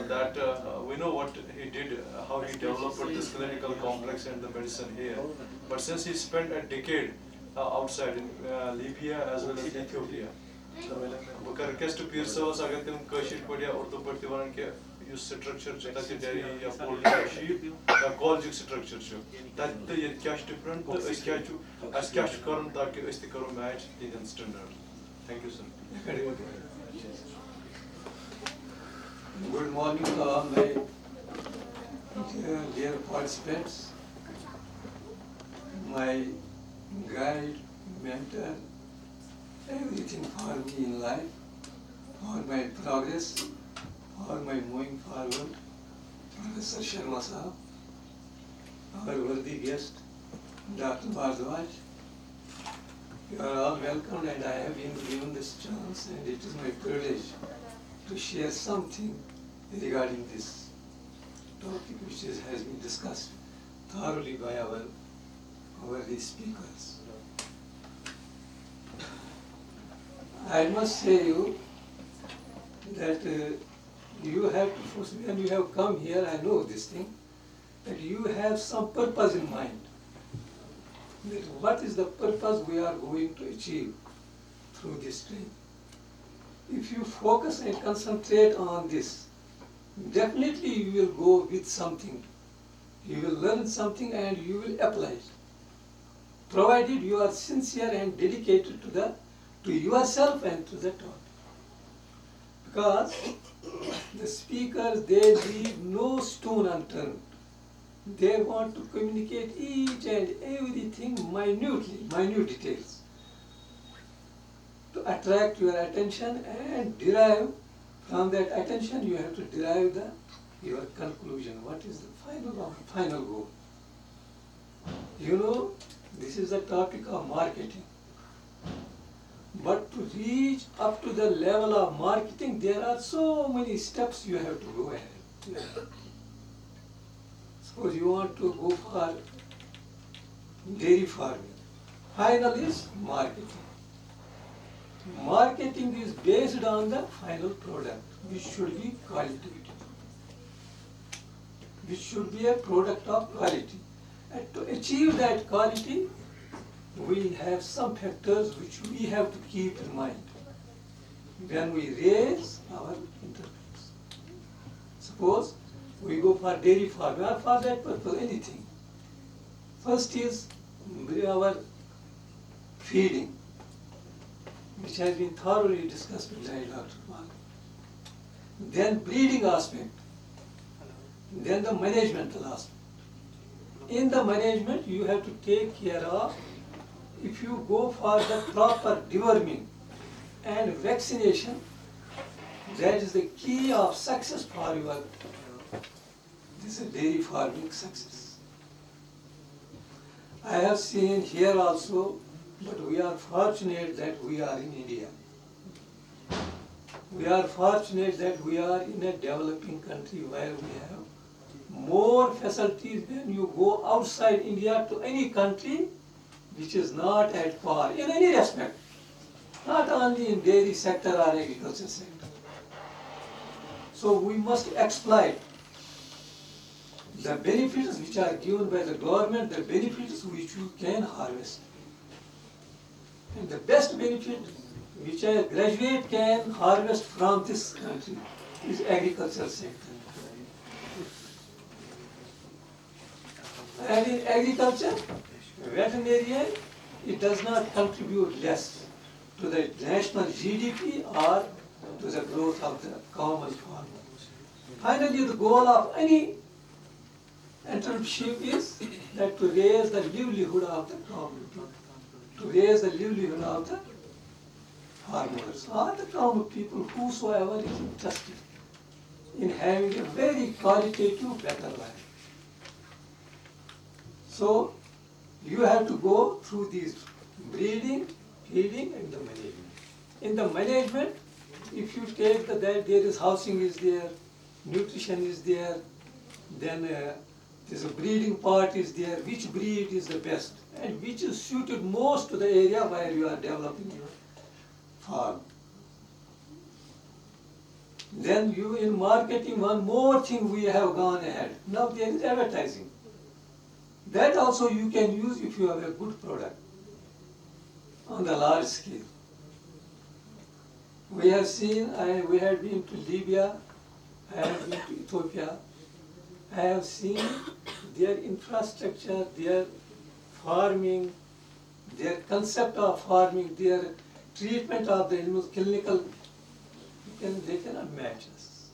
that we know what he did, how he developed this clinical complex and the medicine here. But since he spent a decade outside in Libya as well as Ethiopia, we can request to peer service agar tum kashir padiya urdu padti waran ke use structure chata dairy ya poultry sheep ya college structure chu that the yet cash different to is kya chu as cash karan taki is the karo match Indian standard. Thank you, sir. Good morning to all my dear participants, my guide, mentor, everything for me in life, for my progress, for my moving forward, Professor Sharma Sahab, our worthy guest, Dr. Bhardwaj. You are all welcome, and I have been given this chance, and it is my privilege to share something regarding this topic which has been discussed thoroughly by our worthy speakers. I must say you that you have to, when you have come here, I know this thing, that you have some purpose in mind. That what is the purpose we are going to achieve through this training? If you focus and concentrate on this, definitely you will go with something. You will learn something and you will apply it. Provided you are sincere and dedicated to yourself and to the topic. Because the speakers, they leave no stone unturned. They want to communicate each and everything minutely, minute details, to attract your attention and derive from that attention. You have to derive your conclusion. What is the final goal? You know, this is the topic of marketing. But to reach up to the level of marketing, there are so many steps you have to go ahead. Suppose you want to go for dairy farming. Final is marketing. Marketing is based on the final product, which should be quality, which should be a product of quality. And to achieve that quality, we have some factors which we have to keep in mind when we raise our enterprise. Suppose we go for dairy farming or for that purpose, anything. First is our feeding, which has been thoroughly discussed by Dr. Mal. Then breeding aspect. Then the managemental aspect. In the management, you have to take care of, if you go for the proper deworming and vaccination, that is the key of success for your dairy farming success. I have seen here also, but we are fortunate that we are in India. We are fortunate that we are in a developing country where we have more facilities when you go outside India to any country which is not at par in any respect, not only in dairy sector or agriculture sector. So we must exploit the benefits which are given by the government, the benefits which you can harvest. And the best benefit which a graduate can harvest from this country is agricultural sector. And in agriculture, veterinarian, it does not contribute less to the national GDP or to the growth of the common farmer. Finally, the goal of any entrepreneurship is that to raise the livelihood of the common people, to raise the livelihood of the farmers or the common people, whosoever is interested in having a very qualitative, better life. So, you have to go through these breeding, feeding, and the management. In the management, if you take that there is housing is there, nutrition is there, then there's a breeding part is there, which breed is the best, and which is suited most to the area where you are developing your farm. Then you in marketing, one more thing we have gone ahead. Now there is advertising. That also you can use if you have a good product on the large scale. We have seen, we have been to Libya, I have been to Ethiopia. I have seen their infrastructure, their farming, their concept of farming, their treatment of the animals, clinical, they cannot match us.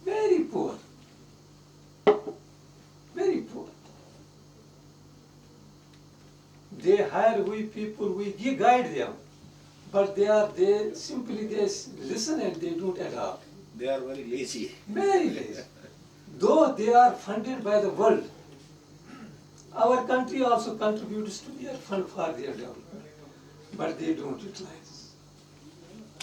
Very poor. Very poor. They hire we people, we guide them, but they simply listen and they don't adopt. They are very lazy. Very lazy. Though they are funded by the world, our country also contributes to their fund for their development, but they don't utilize.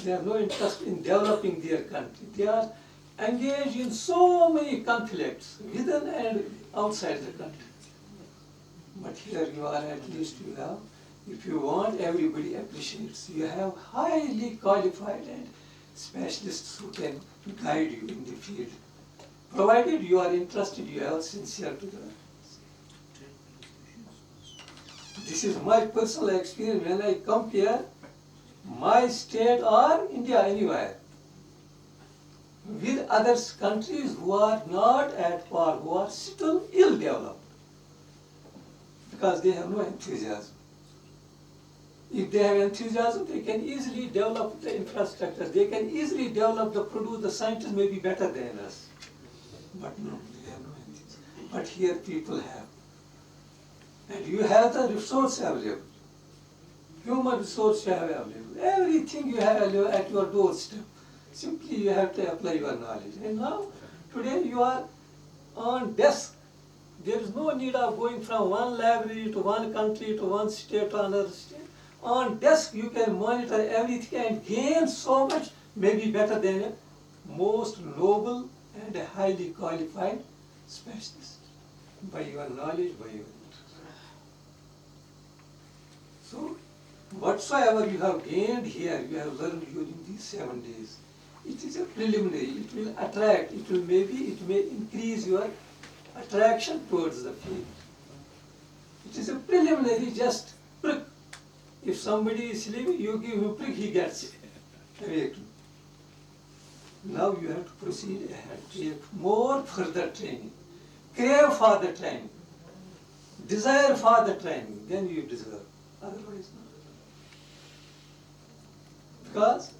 They have no interest in developing their country. They are engaged in so many conflicts within and outside the country. But here you are, at least you have, if you want, everybody appreciates. You have highly qualified and specialists who can guide you in the field. Provided you are interested, you are sincere to the. This is my personal experience when I compare my state or India anywhere with other countries who are not at par, who are still ill developed, because they have no enthusiasm. If they have enthusiasm, they can easily develop the infrastructure, they can easily develop the produce, the scientists may be better than us. But no, they have no enthusiasm. But here people have. And you have the resource available. Human resource you have available. Everything you have available at your doorstep. Simply you have to apply your knowledge. And now, today you are on desk. There is no need of going from one library to one country to one state to another state. On desk you can monitor everything and gain so much, maybe better than a most noble and a highly qualified specialist by your knowledge, by your interest. So, whatsoever you have gained here, you have learned during these 7 days. It is a preliminary, it will attract, it may increase your attraction towards the field. It is a preliminary, just prick. If somebody is sleeping, you give him prick, he gets awake. Now you have to proceed ahead, take more further training, crave for the training, desire for the training, then you deserve, otherwise not. Because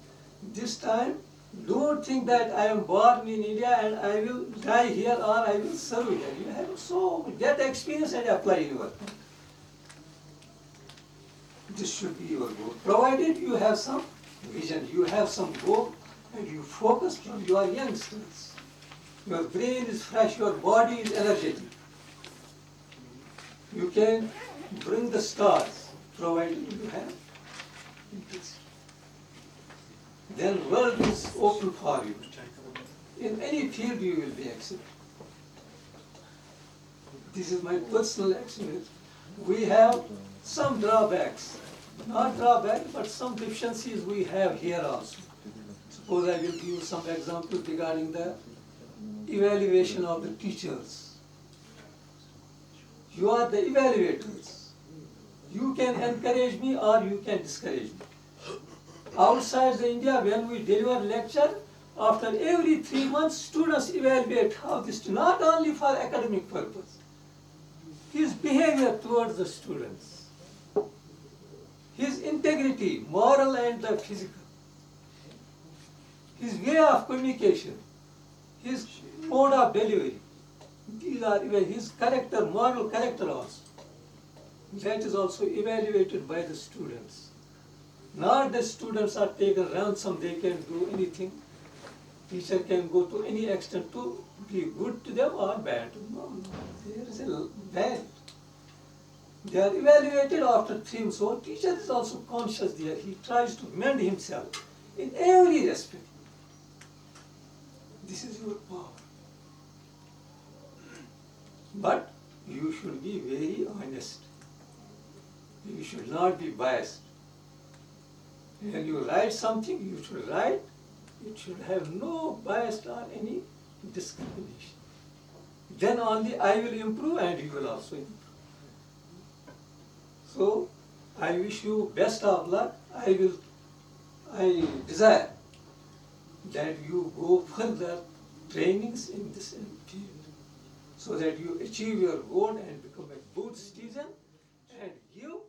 this time, don't think that I am born in India and I will die here or I will serve here. You have so get experience and apply in your country. This should be your goal. Provided you have some vision, you have some goal, and you focus from your youngsters. Your brain is fresh, your body is energetic. You can bring the stars, provided you have interest. Then world is open for you. In any field you will be accepted. This is my personal experience. We have some drawbacks. Not drawbacks, but some deficiencies we have here also. Suppose I will give you some examples regarding the evaluation of the teachers. You are the evaluators. You can encourage me or you can discourage me. Outside the India, when we deliver lecture, after every 3 months, students evaluate how this, not only for academic purpose, his behavior towards the students, his integrity, moral and the physical, his way of communication, his mode of delivery, these are his character, moral character also. That is also evaluated by the students. Not the students are taken ransom, they can do anything. Teacher can go to any extent to be good to them or bad. No, there is a value. They are evaluated after 3 months. So teacher is also conscious there. He tries to mend himself in every respect. This is your power. But you should be very honest. You should not be biased. When you write something, you should write it should have no bias or any discrimination. Then only I will improve and you will also improve. So I wish you best of luck. I desire that you go further trainings in this field so that you achieve your goal and become a good citizen and give